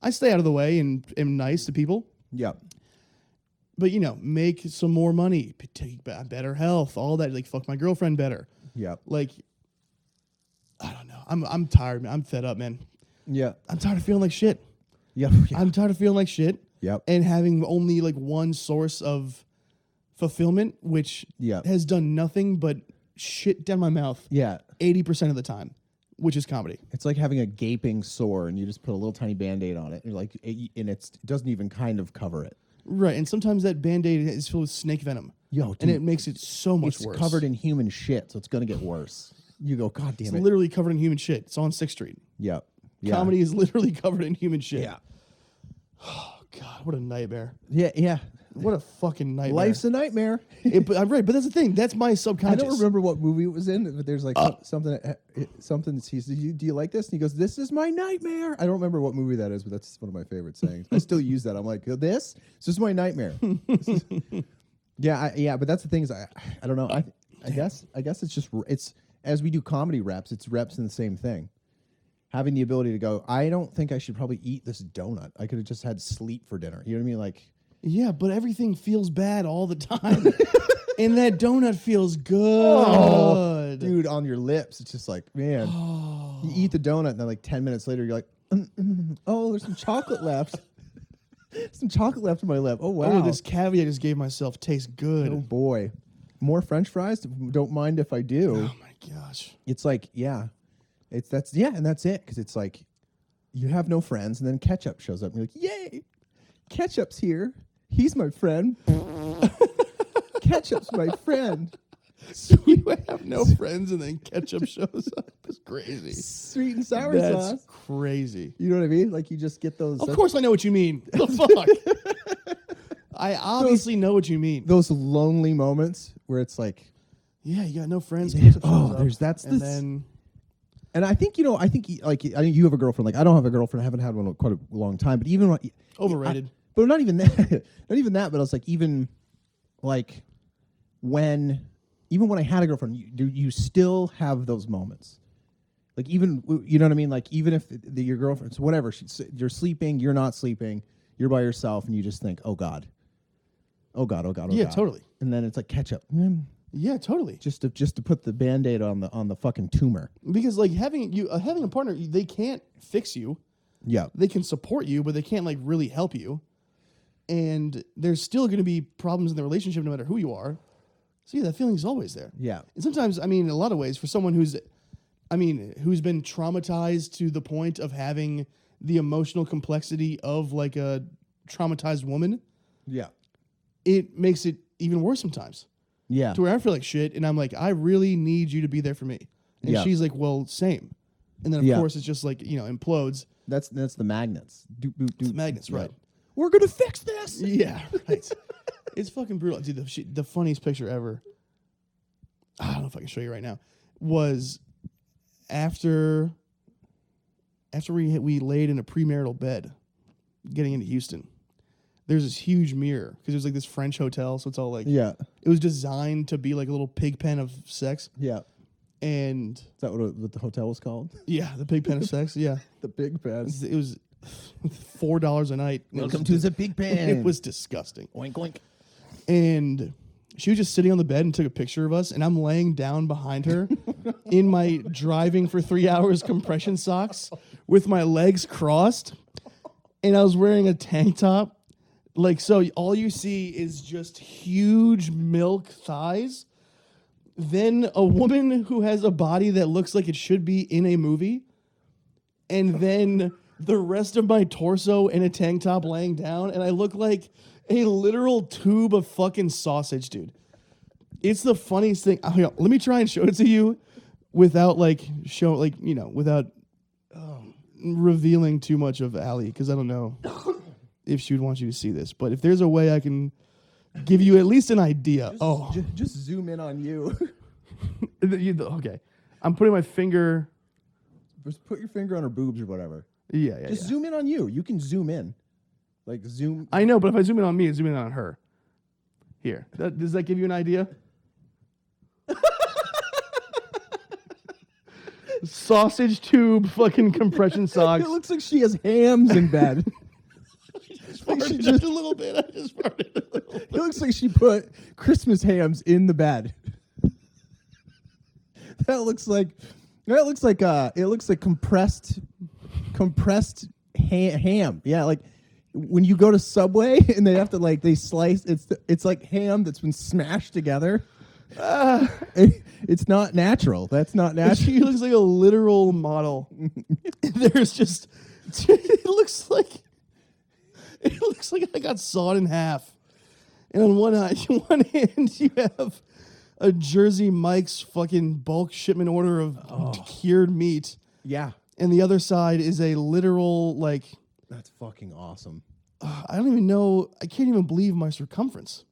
I stay out of the way and am nice to people. Yeah. But, make some more money, take better health, all that. Like, fuck my girlfriend better. Yeah. Like, I don't know. I'm tired, man. I'm fed up, man. Yeah. I'm tired of feeling like shit. Yeah. I'm tired of feeling like shit. Yep. And having only like one source of fulfillment, which has done nothing but shit down my mouth. Yeah. 80% of the time, which is comedy. It's like having a gaping sore and you just put a little tiny Band-Aid on it. And it doesn't even kind of cover it. Right. And sometimes that Band-Aid is filled with snake venom. Dude, and it makes it so much worse. It's covered in human shit, so it's going to get worse. You go, God damn it. It's literally covered in human shit. It's on 6th Street. Yeah. Comedy is literally covered in human shit. Yeah. Oh, God. What a nightmare. Yeah. What a fucking nightmare. Life's a nightmare. I'm right, but that's the thing. That's my subconscious. I don't remember what movie it was in, but there's like something that he's, do you like this? And he goes, this is my nightmare. I don't remember what movie that is, but that's one of my favorite sayings. I still use that. I'm like, this is my nightmare. Yeah, but that's the thing is, I don't know. I guess it's just, it's, as we do comedy reps, it's reps in the same thing. Having the ability to go, I don't think I should probably eat this donut. I could have just had sleep for dinner. You know what I mean? Like, yeah, but everything feels bad all the time. And that donut feels good. Oh, dude, on your lips. It's just like, man. You eat the donut and then like 10 minutes later, you're like, oh, there's some chocolate left. Some chocolate left in my lip. Oh, wow. Oh, this caviar I just gave myself tastes good. Oh, boy. More French fries? Don't mind if I do. Oh, my gosh. It's like, and that's it. Because it's like, you have no friends, and then Ketchup shows up, and you're like, yay, Ketchup's here. He's my friend. Ketchup's my friend. You have no friends, and then Ketchup shows up. That's crazy. Sweet and sour That's sauce. crazy. You know what I mean? Like, you just get those. Of course I know what you mean. The fuck? I obviously know what you mean. Those lonely moments where it's like, Yeah, you got no friends. Yeah. Ketchup shows Oh, up, there's- that's and the- then and I think, I think you have a girlfriend. Like, I don't have a girlfriend. I haven't had one in quite a long time. But even overrated. but not even that. Not even that. But I was like, even when I had a girlfriend, you still have those moments. Like, even, you know what I mean? Like, even if your girlfriend's whatever, you're sleeping, you're not sleeping, you're by yourself, and you just think, oh God, oh God, oh God, oh Yeah, God. totally. And then it's like Ketchup. Yeah, totally. Just to put the Band-Aid on the fucking tumor. Because like having a partner, they can't fix you. Yeah. They can support you, but they can't like really help you. And there's still going to be problems in the relationship no matter who you are. So yeah, that feeling is always there. Yeah. And sometimes, I mean, in a lot of ways, for someone who's been traumatized to the point of having the emotional complexity of like a traumatized woman, Yeah. it makes it even worse sometimes. Yeah. To where I feel like shit, and I'm like, I really need you to be there for me. And Yeah. she's like, well, same. And then of Yeah. course it's just like, implodes. That's the magnets. The magnets, right? We're gonna fix this. Yeah, right. It's fucking brutal, dude. The funniest picture ever. I don't know if I can show you right now. Was after we laid in a premarital bed, getting into Houston. There's this huge mirror because there's like this French hotel, so it's all like Yeah. it was designed to be like a little pig pen of sex. Yeah. And Is that what the hotel was called? yeah, the pig pen of sex. Yeah, The Big Pen. it was $4 a night. Welcome to the Big Pen. It was disgusting. Oink oink. And she was just sitting on the bed and took a picture of us, and I'm laying down behind her in my driving for 3 hours compression socks with my legs crossed, and I was wearing a tank top. Like, so all you see is just huge milk thighs. Then a woman who has a body that looks like it should be in a movie. And then the rest of my torso in a tank top laying down. And I look like a literal tube of fucking sausage, dude. It's the funniest thing. Let me try and show it to you without without revealing too much of Allie, because I don't know if she would want you to see this. But if there's a way I can give you at least an idea. Just zoom in on you. Okay. I'm putting my finger. Just put your finger on her boobs or whatever. Yeah. Just zoom in on you. You can zoom in. Like zoom. I know, but if I zoom in on me, I zoom in on her. Here. Does that give you an idea? Sausage tube fucking compression socks. It looks like she has hams in bed. Farted just a little bit. I just farted a little bit. It looks like she put Christmas hams in the bed. It looks like compressed ham. Yeah, like when you go to Subway and they have to they slice. It's like ham that's been smashed together. It's not natural. That's not natural. She looks like a literal model. There's just it looks like I got sawed in half. And on one hand you have a Jersey Mike's fucking bulk shipment order of cured meat. Yeah. And the other side is a literal That's fucking awesome. I don't even know. I can't even believe my circumference.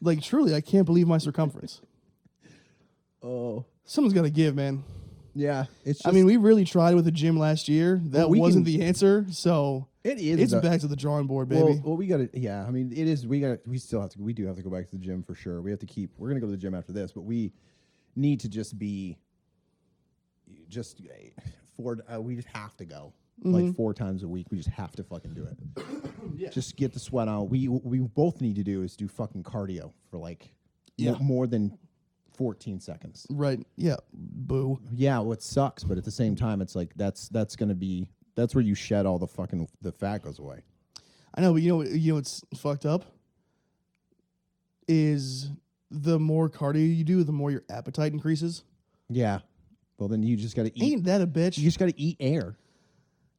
Like, truly, I can't believe my circumference. Oh. Someone's got to give, man. Yeah. It's just, I mean, we really tried with the gym last year. That wasn't the answer. So it is. It's back to the drawing board, baby. Well, we got to. Yeah. I mean, it is. We still have to. We do have to go back to the gym for sure. We have to keep. We're gonna go to the gym after this, but we need to just be. We just have to go. Like 4 times a week. We just have to fucking do it. Yeah. Just get the sweat on. We both need to do is do fucking cardio for more than 14 seconds. Right. Yeah. Boo. Yeah, well, it sucks, but at the same time, it's like that's gonna be where you shed all the fat goes away. I know, but you know what's fucked up is the more cardio you do, the more your appetite increases. Yeah. Well, then you just gotta eat. Ain't that a bitch? You just gotta eat air.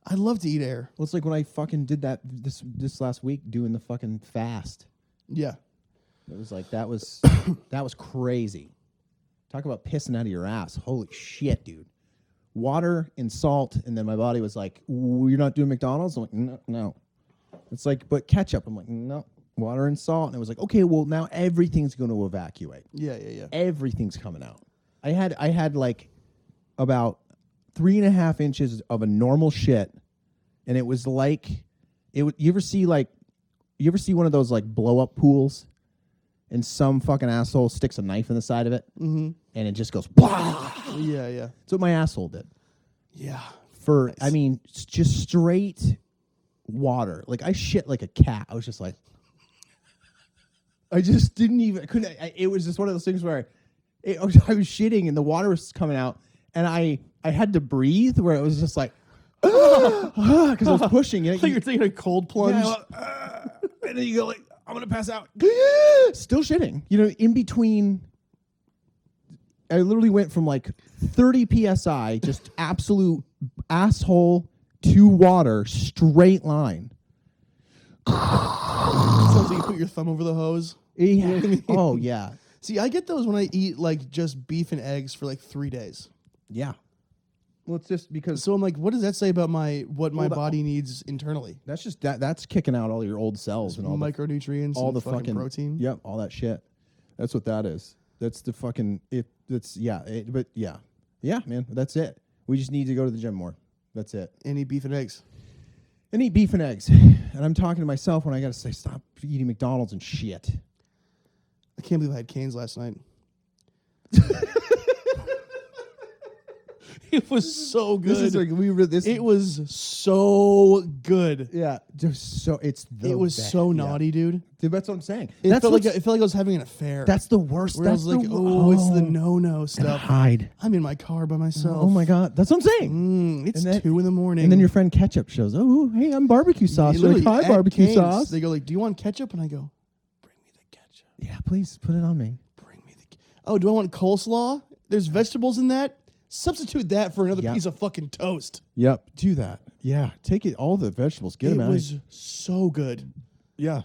I'd love to eat air. Well, it's like when I fucking did that this last week doing the fucking fast. Yeah. It was like that was crazy. Talk about pissing out of your ass. Holy shit, dude. Water and salt, and then my body was like, "You're not doing McDonald's?" I'm like, no. It's like, but ketchup. I'm like, no. Water and salt. And it was like, okay, well, now everything's going to evacuate. Yeah. Everything's coming out. I had like about 3.5 inches of a normal shit, and it was like you ever see one of those like blow up pools, and some fucking asshole sticks a knife in the side of it, and it just goes blah. Yeah. That's what my asshole did. Yeah. For nice. I mean, just straight water. Like I shit like a cat. I was just like, I just didn't even it was just one of those things where I was shitting and the water was coming out, and I had to breathe where it was just like, because I was pushing it. Like you're taking a cold plunge. Yeah, and then you go like, I'm going to pass out. Still shitting. You know, in between, I literally went from like 30 PSI, just absolute asshole to water, straight line. Sounds like you put your thumb over the hose. Yeah. You know what I mean? Oh, yeah. See, I get those when I eat like just beef and eggs for like 3 days. Yeah. Well, it's just because. So I'm like, what does that say about my body needs internally? That's just that's kicking out all your old cells and all micronutrients, all and the fucking protein. Yep, all that shit. That's what that is. That's the fucking but yeah, man. That's it. We just need to go to the gym more. That's it. And eat beef and eggs. And eat beef and eggs. And I'm talking to myself when I got to say stop eating McDonald's and shit. I can't believe I had Cane's last night. It was so good. It was so good. Yeah, just so it was so naughty, dude. That's what I'm saying. It felt like I was having an affair. That's the worst. Where I was like, it's the no stuff. Hide. I'm in my car by myself. Oh my god, that's what I'm saying. It's 2 in the morning, and then your friend Ketchup shows. Oh, hey, I'm barbecue sauce. Like, hi, barbecue Cane's, sauce. They go like, do you want ketchup? And I go, bring me the ketchup. Yeah, please put it on me. Bring me the. Oh, do I want coleslaw? There's vegetables in that. Substitute that for another piece of fucking toast. Yep, do that. Yeah, take it. All the vegetables, get them out. It was so good. Yeah,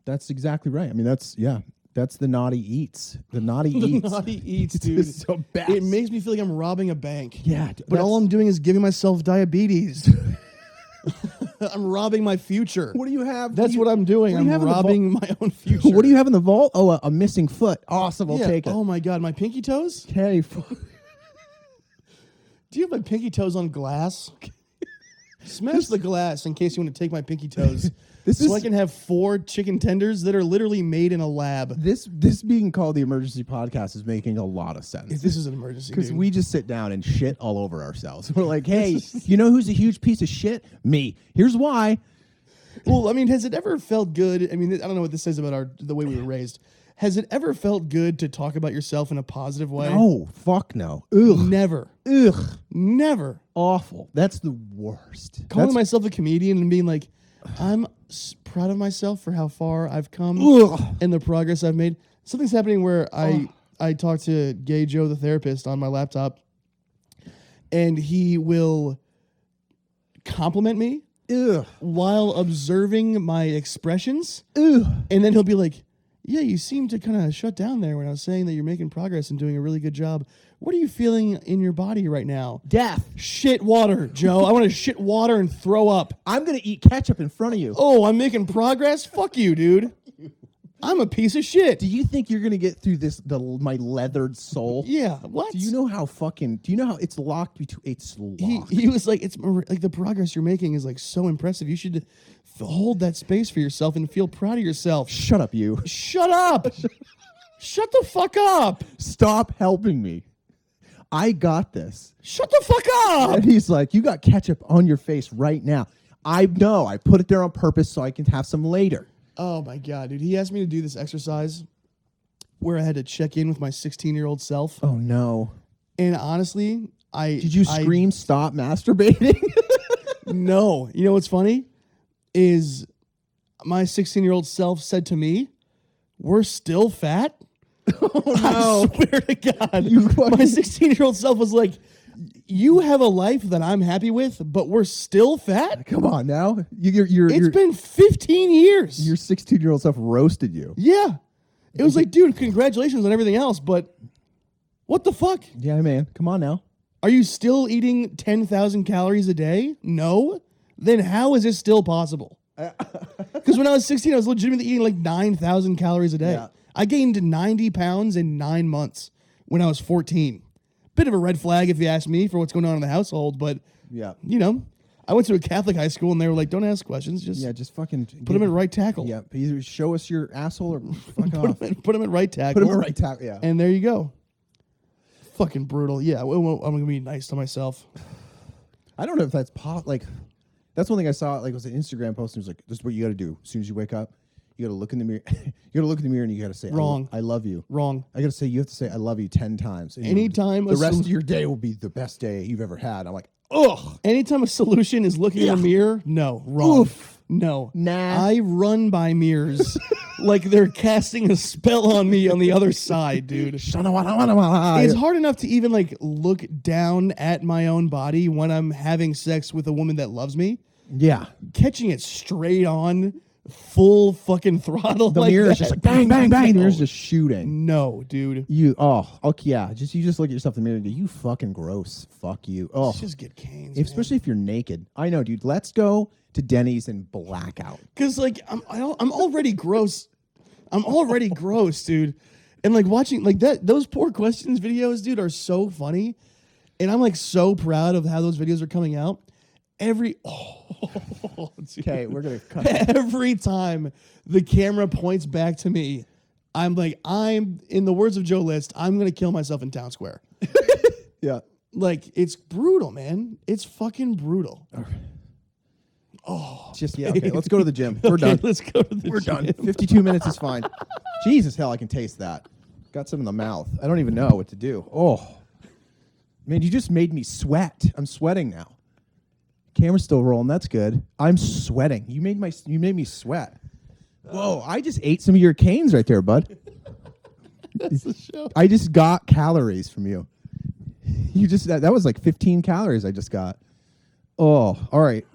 that's exactly right. I mean, that's the naughty eats. The naughty eats. The naughty eats, dude. It's so bad. It makes me feel like I'm robbing a bank. Yeah, but all I'm doing is giving myself diabetes. I'm robbing my future. What do you have? That's what I'm doing. I'm robbing my own future. What do you have in the vault? Oh, a missing foot. Awesome, I'll take it. Oh my god, my pinky toes? Okay. Do you have my pinky toes on glass? Smash the glass in case you want to take my pinky toes. I can have 4 chicken tenders that are literally made in a lab. This being called the emergency podcast is making a lot of sense. This is an emergency, because we just sit down and shit all over ourselves. We're like, hey, you know who's a huge piece of shit? Me. Here's why. Well, I mean, has it ever felt good? I mean, I don't know what this says about the way we were raised. Has it ever felt good to talk about yourself in a positive way? No, fuck no. Ugh. Never. Ugh. Never. Awful. That's the worst. Calling myself a comedian and being like, I'm proud of myself for how far I've come and the progress I've made. Something's happening where I talk to Gay Joe, the therapist, on my laptop, and he will compliment me while observing my expressions. And then he'll be like, yeah, you seem to kind of shut down there when I was saying that you're making progress and doing a really good job. What are you feeling in your body right now? Death. Shit water, Joe. I want to shit water and throw up. I'm going to eat ketchup in front of you. Oh, I'm making progress? Fuck you, dude. I'm a piece of shit. Do you think you're going to get through my leathered soul? Yeah. What? Do you know how it's locked between, it's locked. He was like, it's like the progress you're making is like so impressive. You should hold that space for yourself and feel proud of yourself. Shut up, you. Shut up. Shut the fuck up. Stop helping me. I got this. Shut the fuck up. And he's like, you got ketchup on your face right now. I know. I put it there on purpose so I can have some later. Oh my God, dude. He asked me to do this exercise where I had to check in with my 16-year-old self. Oh no. And honestly, Did you scream stop masturbating? No. You know what's funny? Is my 16-year-old self said to me, we're still fat? Oh no. I swear to God. My 16-year-old self was like, you have a life that I'm happy with, but we're still fat? Come on now. It's been 15 years. Your 16-year-old self roasted you. Yeah. It was like, dude, congratulations on everything else, but what the fuck? Yeah, man. Come on now. Are you still eating 10,000 calories a day? No. Then how is this still possible? Because when I was 16, I was legitimately eating like 9,000 calories a day. Yeah. I gained 90 pounds in 9 months when I was 14. Bit of a red flag if you ask me for what's going on in the household, but Yeah. you know, I went to a Catholic high school and they were like, don't ask questions, just fucking put them in right tackle. Yeah, either show us your asshole or fuck off. Put them in right tackle. Put him in right tackle. Yeah. And there you go. Fucking brutal. Yeah, I'm gonna be nice to myself. I don't know if that's that's one thing I saw. Like, it was an Instagram post. And it was like, "This is what you got to do. As soon as you wake up, you got to look in the mirror. you got to look in the mirror and you got to say, Wrong. I love you. Wrong. I got to say, you have to say, I love you 10 times. And Anytime the rest of your day will be the best day you've ever had. I'm like, ugh. Anytime a solution is looking in a mirror, no, wrong. Oof. No. Nah. I run by mirrors like they're casting a spell on me on the other side, dude. It's hard enough to even like look down at my own body when I'm having sex with a woman that loves me. Yeah. Catching it straight on, full fucking throttle. The like mirror is that. just like bang, bang, bang. The No. mirror's just shooting. No, dude. Okay, yeah. You just look at yourself in the mirror and go, you fucking gross. Fuck you. Oh, Let's just get canes. especially if you're naked. I know, dude. Let's go to Denny's and blackout. Because like I'm already gross. I'm already gross, dude. And like watching like those poor questions videos, dude, are so funny. And I'm like so proud of how those videos are coming out. Okay, we're gonna cut. Every time the camera points back to me, I'm in the words of Joe List, I'm gonna kill myself in Town Square. Yeah. Like, it's brutal, man. It's fucking brutal. Okay, let's go to the gym. We're done. Let's go to the gym. We're done. 52 minutes is fine. Jesus, hell, I can taste that. Got some in the mouth. I don't even know what to do. Oh, man, you just made me sweat. I'm sweating now. Camera's still rolling. That's good. I'm sweating. You made me sweat. Whoa, I just ate some of your canes right there, bud. That's the show. I just got calories from you. That was like 15 calories I just got. Oh, all right.